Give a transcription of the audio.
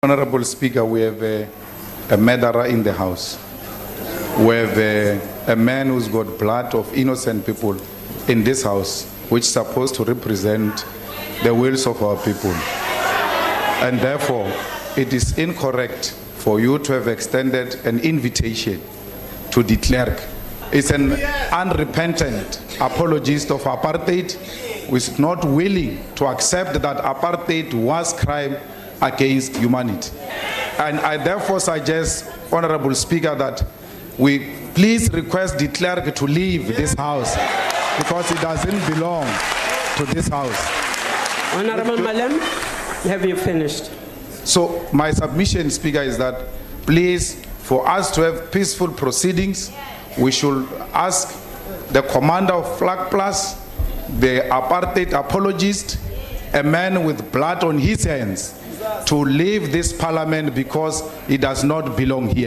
Honorable Speaker, we have a murderer in the house. We have a man who's got blood of innocent people in this house, which is supposed to represent the wills of our people. And therefore, it is incorrect for you to have extended an invitation to the clerk. It's an unrepentant apologist of apartheid who is not willing to accept that apartheid was crime against humanity. And I therefore suggest, Honorable Speaker, that we please request the clerk to leave this house because it doesn't belong to this house. Honorable Malem, have you finished? So my submission, Speaker, is that please, for us to have peaceful proceedings, we should ask the commander of Flag Plus, the apartheid apologist, a man with blood on his hands, to leave this parliament because it does not belong here.